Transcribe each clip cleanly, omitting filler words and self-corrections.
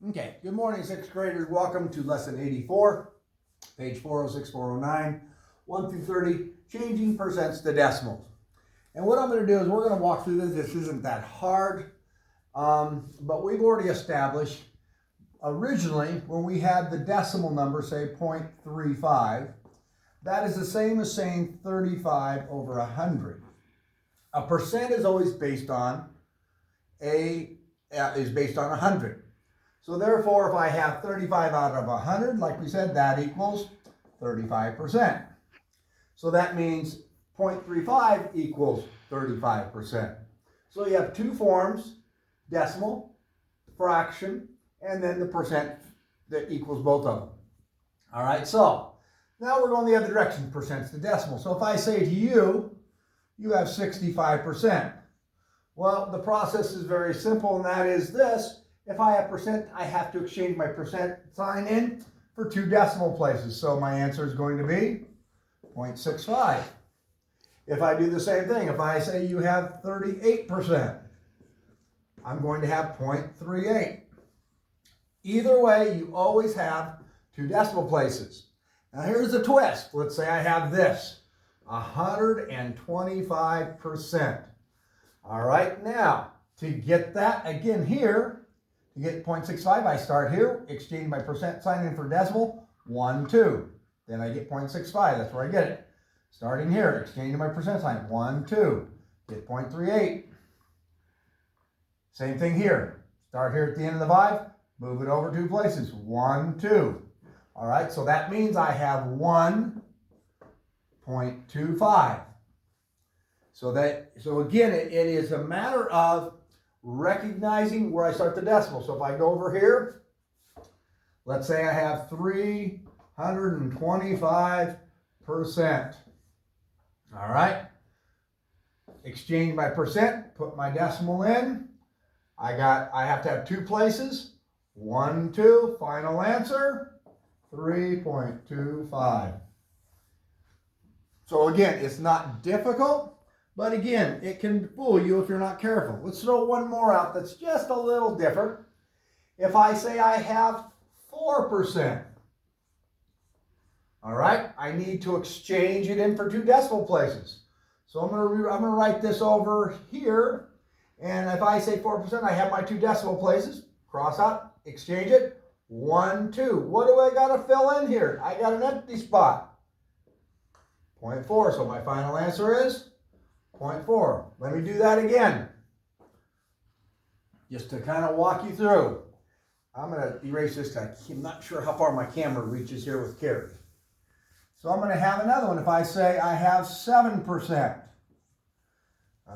Okay, good morning, sixth graders. Welcome to lesson 84, page 406, 409, 1 through 30, changing percents to decimals. And what I'm going to do is we're going to walk through this. This isn't that hard, but we've already established originally when we had the decimal number, say 0.35, that is the same as saying 35 over 100. A percent is always based on based on 100. So therefore, if I have 35 out of 100, like we said, that equals 35%. So that means 0.35 equals 35%. So you have two forms, decimal, fraction, and then the percent that equals both of them. All right, so now we're going the other direction, percents to decimal. So if I say to you, you have 65%. Well, the process is very simple, and that is this. If I have percent, I have to exchange my percent sign in for two decimal places. So my answer is going to be 0.65. If I do the same thing, if I say you have 38%, I'm going to have 0.38. Either way, you always have two decimal places. Now here's the twist. Let's say I have this, 125%. All right, now to get that again here, to get 0.65, I start here, exchange my percent sign in for decimal, 1, 2. Then I get 0.65, that's where I get it. Starting here, exchanging my percent sign, 1, 2. Get 0.38. Same thing here. Start here at the end of the 5, move it over two places, 1, 2. All right, so that means I have 1.25. So again, it is a matter of recognizing where I start the decimal. So if I go over here, let's say I have 325%. All right. Exchange my percent, put my decimal in. I have to have two places. 1, 2, final answer, 3.25. So again, it's not difficult. But again, it can fool you if you're not careful. Let's throw one more out that's just a little different. If I say I have 4%, all right, I need to exchange it in for two decimal places. So I'm going to write this over here. And if I say 4%, I have my two decimal places. Cross out, exchange it, 1, 2. What do I got to fill in here? I got an empty spot, 0.4. So my final answer is 0.4. Let me do that again, just to kind of walk you through. I'm going to erase this because I'm not sure how far my camera reaches here with Carrie. So I'm going to have another one. If I say I have 7%.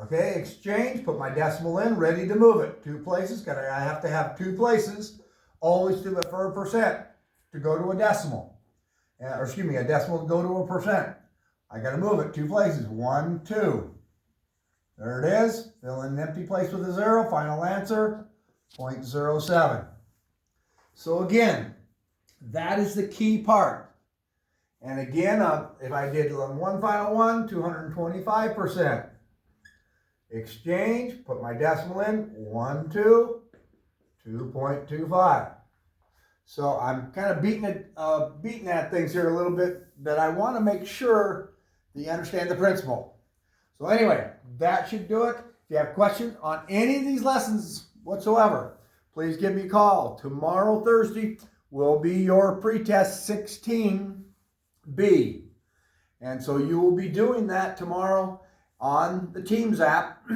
Okay, exchange, put my decimal in, ready to move it. Two places, I have to have two places, always for a percent to go to a decimal. Or excuse me, a decimal to go to a percent. I got to move it two places, 1, 2. There it is. Fill in an empty place with a 0. Final answer, 0.07. So again, that is the key part. And again, if I did one final one, 225%. Exchange, put my decimal in, 1, 2, 2.25. So I'm kind of beating at things here a little bit, but I want to make sure that you understand the principle. So anyway, that should do it. If you have questions on any of these lessons whatsoever, please give me a call. Tomorrow, Thursday, will be your pretest 16B. And so you will be doing that tomorrow on the Teams app.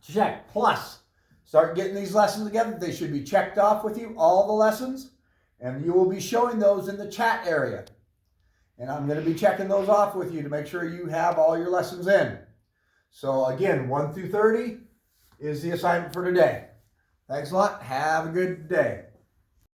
Check. Plus, start getting these lessons together. They should be checked off with you, all the lessons, and you will be showing those in the chat area. And I'm going to be checking those off with you to make sure you have all your lessons in. So again, 1 through 30 is the assignment for today. Thanks a lot. Have a good day.